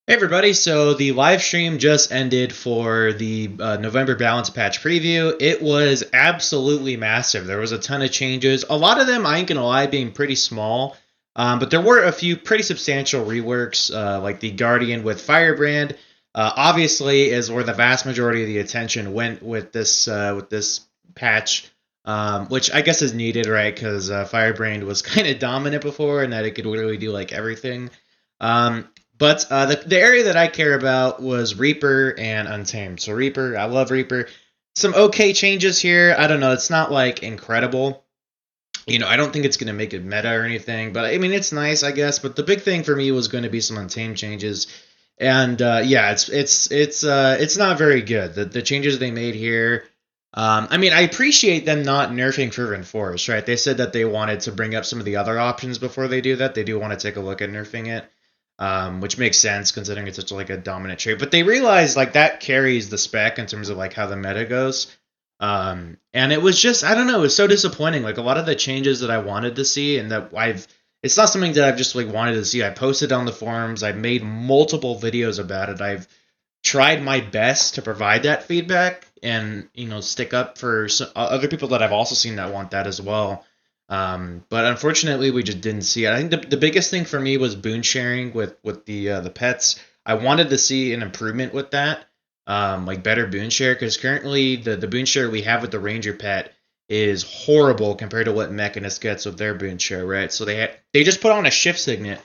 Hey everybody, so the live stream just ended for the November balance patch preview. It was absolutely massive. There was a ton of changes. A lot of them, I ain't gonna lie, being pretty small. But there were a few pretty substantial reworks, like the Guardian with Firebrand. Obviously, is where the vast majority of the attention went with this patch, which I guess is needed, right? Because Firebrand was kind of dominant before, and that it could literally do like everything. But the area that I care about was Reaper and Untamed. So Reaper, I love Reaper. Some okay changes here. I don't know. It's not like incredible. I don't think it's going to make it meta or anything. But I mean, it's nice, I guess. But the big thing for me was going to be some Untamed changes. And yeah, it's not very good. The changes they made here. I mean, I appreciate them not nerfing Fervent Force, right? They said that they wanted to bring up some of the other options before they do that. They do want to take a look at nerfing it, which makes sense considering it's such like a dominant trait. But they realized like that carries the spec in terms of like how the meta goes. And it was just I don't know, it was so disappointing. Like a lot of the changes that I wanted to see and that it's not something that I've just like wanted to see. I posted on the forums. I've made multiple videos about it. I've tried my best to provide that feedback and stick up for other people that I've also seen that want that as well. But unfortunately, we just didn't see it. I think the biggest thing for me was boon sharing with the pets. I wanted to see an improvement with that, like better boon share, because currently the boon share we have with the ranger pet is horrible compared to what Mechanist gets with their boon share, right? So they just put on a shift signet,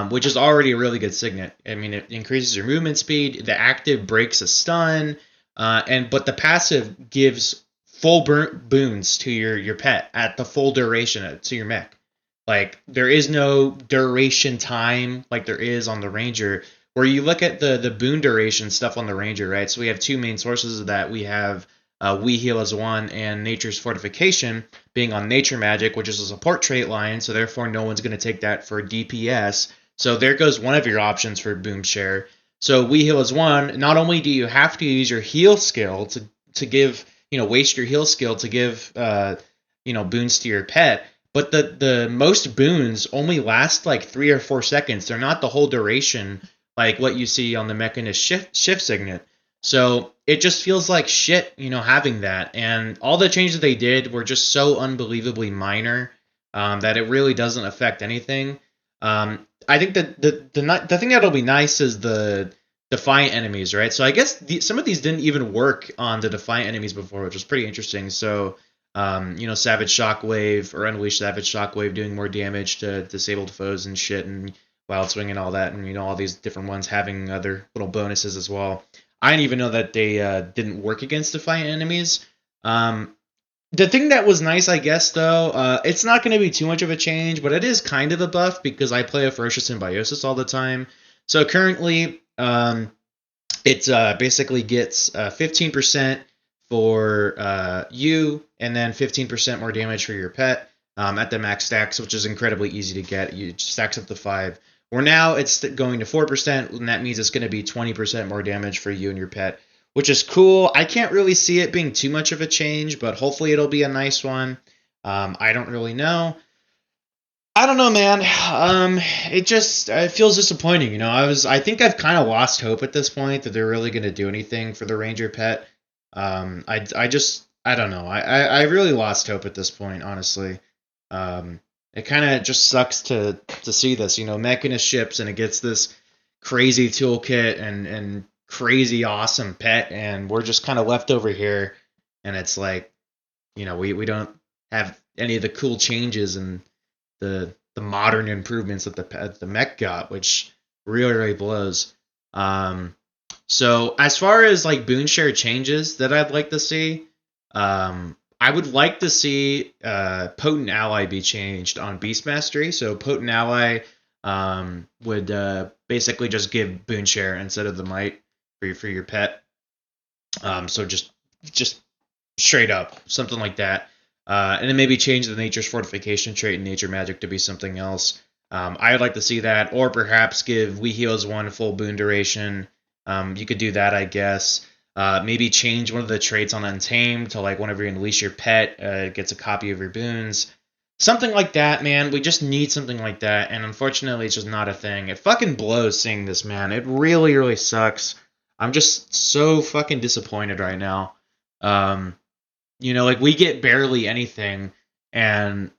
which is already a really good signet. I mean, it increases your movement speed. The active breaks a stun, but the passive gives full boons to your pet at the full duration to your mech. Like there is no duration time like there is on the ranger. Where you look at the boon duration stuff on the ranger, right? So we have two main sources of that. We have We Heal as one and Nature's Fortification being on Nature Magic, which is a support trait line, so therefore no one's going to take that for DPS. So there goes one of your options for boom share. So We Heal as one. Not only do you have to use your heal skill to give waste your heal skill to give boons to your pet, but the most boons only last like 3 or 4 seconds. They're not the whole duration like what you see on the Mechanist shift signet. So it just feels like shit, having that. And all the changes they did were just so unbelievably minor, that it really doesn't affect anything. I think that the thing that'll be nice is the Defiant enemies, right? So I guess some of these didn't even work on the Defiant enemies before, which was pretty interesting. So, Savage Shockwave or Unleash Savage Shockwave doing more damage to disabled foes and shit, and Wild Swing and all that, and all these different ones having other little bonuses as well. I didn't even know that they didn't work against Defiant enemies. The thing that was nice, I guess, though, it's not going to be too much of a change, but it is kind of a buff because I play a Ferocious Symbiosis all the time. So currently, it basically gets 15% for you, and then 15% more damage for your pet at the max stacks, which is incredibly easy to get. You stacks up to 5. Where now it's going to 4%, and that means it's going to be 20% more damage for you and your pet, which is cool. I can't really see it being too much of a change, but hopefully it'll be a nice one. I don't really know. I don't know, man. It feels disappointing. I think I've kind of lost hope at this point that they're really going to do anything for the Ranger pet. I don't know. I really lost hope at this point, honestly. It kind of just sucks to see this. Mechanist ships and it gets this crazy toolkit and crazy awesome pet, and we're just kind of left over here, and it's like, we don't have any of the cool changes and the modern improvements that the mech got, which really blows. So as far as like boon share changes that I'd like to see, I would like to see Potent Ally be changed on Beast Mastery. So Potent Ally would basically just give boon share instead of the might for your pet. So just straight up something like that. And then maybe change the Nature's Fortification trait in Nature Magic to be something else. I would like to see that, or perhaps give We Heals one full boon duration. You could do that, I guess. Maybe change one of the traits on Untamed to like whenever you unleash your pet, it gets a copy of your boons. something like that, man. We just need something like that, and unfortunately, it's just not a thing. It fucking blows seeing this, man. It really, really sucks. I'm just so fucking disappointed right now. Um, like we get barely anything, and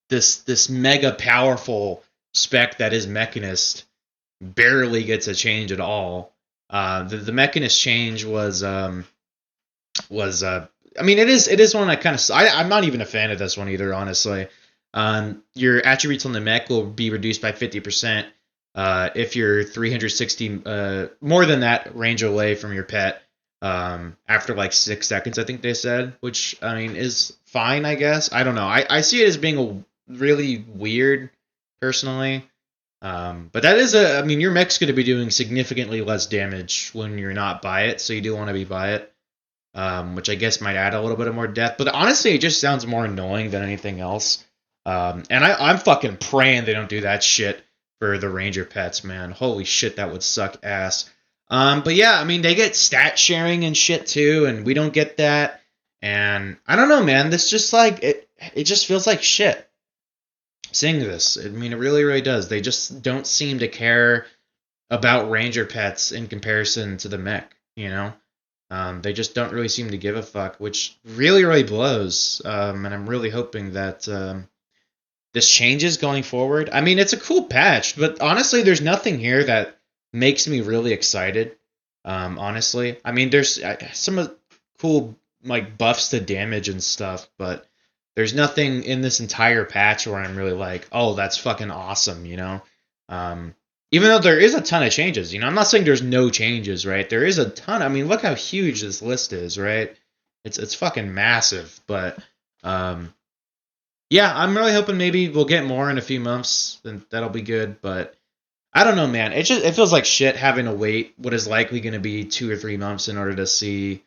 this mega powerful spec that is Mechanist barely gets a change at all. The Mechanist change was I mean it is one I kind of I'm not even a fan of this one either, honestly. Your attributes on the mech will be reduced by 50% if you're 360 more than that range away from your pet after like 6 seconds, I think they said, which I mean is fine, I guess. I don't know. I see it as being a really weird personally. But that is I mean, your mech's going to be doing significantly less damage when you're not by it, so you do want to be by it, which I guess might add a little bit of more depth. But honestly, it just sounds more annoying than anything else. And I'm fucking praying they don't do that shit for the Ranger pets, man. Holy shit, that would suck ass. But yeah, I mean, they get stat sharing and shit too, and we don't get that. And I don't know, man. This just like it just feels like shit seeing this. I mean, it really, really does. They just don't seem to care about Ranger pets in comparison to the mech, They just don't really seem to give a fuck, which really, really blows. And I'm really hoping that this changes going forward. I mean, it's a cool patch, but honestly, there's nothing here that makes me really excited. Honestly, I mean, there's some cool like buffs to damage and stuff, but there's nothing in this entire patch where I'm really like, oh, that's fucking awesome. Even though there is a ton of changes, I'm not saying there's no changes, right? There is a ton. I mean, look how huge this list is, right? It's fucking massive, but yeah, I'm really hoping maybe we'll get more in a few months, then that'll be good, but I don't know, man. It feels like shit having to wait what is likely going to be 2 or 3 months in order to see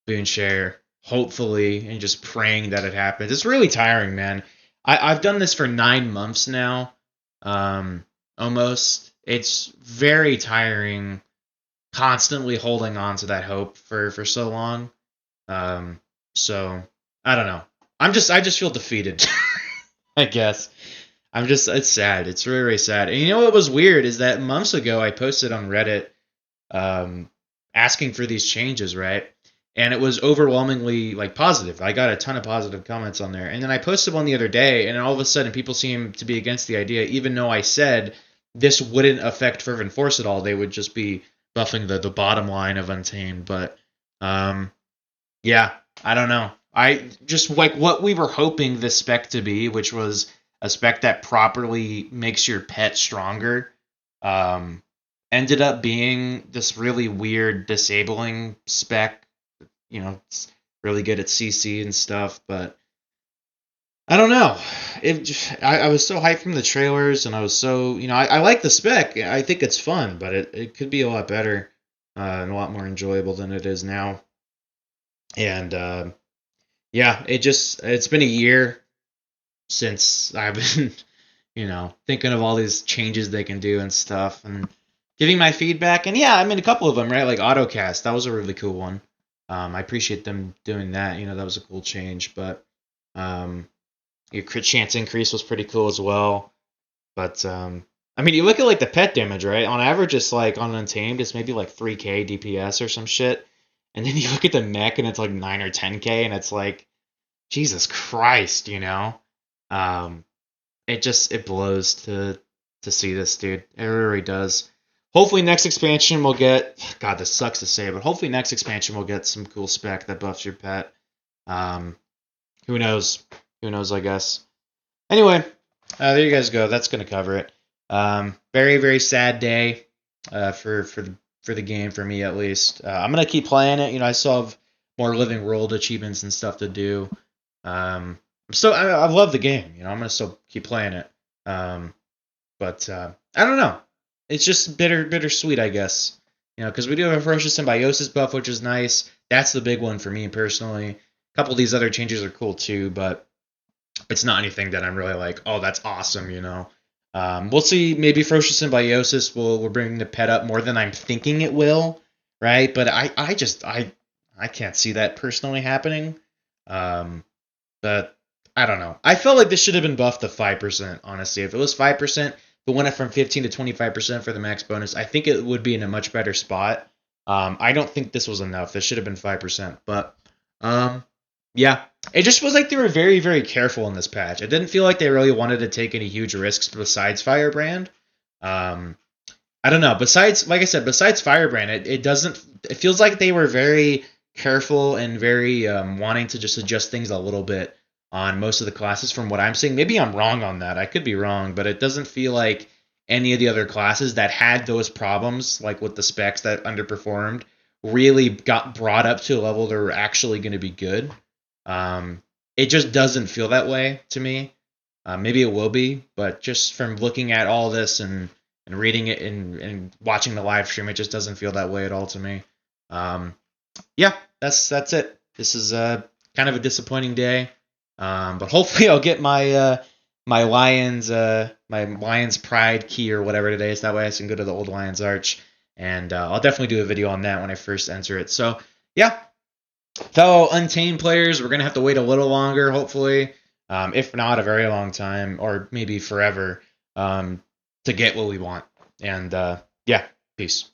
Boonshare, hopefully, and just praying that it happens. It's really tiring, man. I've done this for 9 months now, almost. It's very tiring, constantly holding on to that hope for so long. So I don't know. I just feel defeated. I guess. It's sad. It's really, really sad. And you know what was weird is that months ago I posted on Reddit asking for these changes, right? And it was overwhelmingly like positive. I got a ton of positive comments on there. And then I posted one the other day, and all of a sudden people seem to be against the idea, even though I said this wouldn't affect Fervent Force at all. They would just be buffing the bottom line of Untamed. But yeah, I don't know. I just like what we were hoping this spec to be, which was a spec that properly makes your pet stronger, ended up being this really weird disabling spec. It's really good at CC and stuff, but I don't know. I was so hyped from the trailers, and I was so, I like the spec. I think it's fun, but it could be a lot better and a lot more enjoyable than it is now. And yeah, it's been a year since I've been, thinking of all these changes they can do and stuff, and giving my feedback. And yeah, I mean, a couple of them, right? Like AutoCast, that was a really cool one. I appreciate them doing that. That was a cool change. But your crit chance increase was pretty cool as well. But I mean, you look at like the pet damage, right? On average, it's like on Untamed, it's maybe like 3k DPS or some shit. And then you look at the mech, and it's like 9 or 10k, and it's like, Jesus Christ, it blows to see this, dude. It really does. Hopefully next expansion we'll get, God, this sucks to say, but hopefully next expansion we'll get some cool spec that buffs your pet. Who knows? Who knows, I guess. Anyway, there you guys go. That's going to cover it. Very, very sad day for the game, for me at least. I'm going to keep playing it. I still have more Living World achievements and stuff to do. I love the game. I'm going to still keep playing it. But I don't know. It's just bittersweet, I guess. Because we do have a Ferocious Symbiosis buff, which is nice. That's the big one for me personally. A couple of these other changes are cool too, but it's not anything that I'm really like, oh, that's awesome, We'll see. Maybe Ferocious Symbiosis will bring the pet up more than I'm thinking it will, right? But I can't see that personally happening. But I don't know. I felt like this should have been buffed to 5%, honestly. If it was 5%, if it went up from 15 to 25% for the max bonus, I think it would be in a much better spot. I don't think this was enough. This should have been 5%. But um, yeah, it just was like they were very, very careful in this patch. It didn't feel like they really wanted to take any huge risks besides Firebrand. Um, I don't know. Besides, like I said, besides Firebrand, it doesn't. It feels like they were very careful and very wanting to just adjust things a little bit on most of the classes. From what I'm seeing, maybe I'm wrong on that. I could be wrong, but it doesn't feel like any of the other classes that had those problems, like with the specs that underperformed, really got brought up to a level that were actually going to be good. It just doesn't feel that way to me. Maybe it will be, but just from looking at all this and reading it and watching the live stream, it just doesn't feel that way at all to me. Yeah, that's it. This is kind of a disappointing day, but hopefully I'll get my Lions Pride key or whatever today, so that way I can go to the old Lions Arch, and I'll definitely do a video on that when I first enter it. So yeah, fellow Untamed players, we're gonna have to wait a little longer, hopefully, if not a very long time, or maybe forever, to get what we want. And yeah, peace.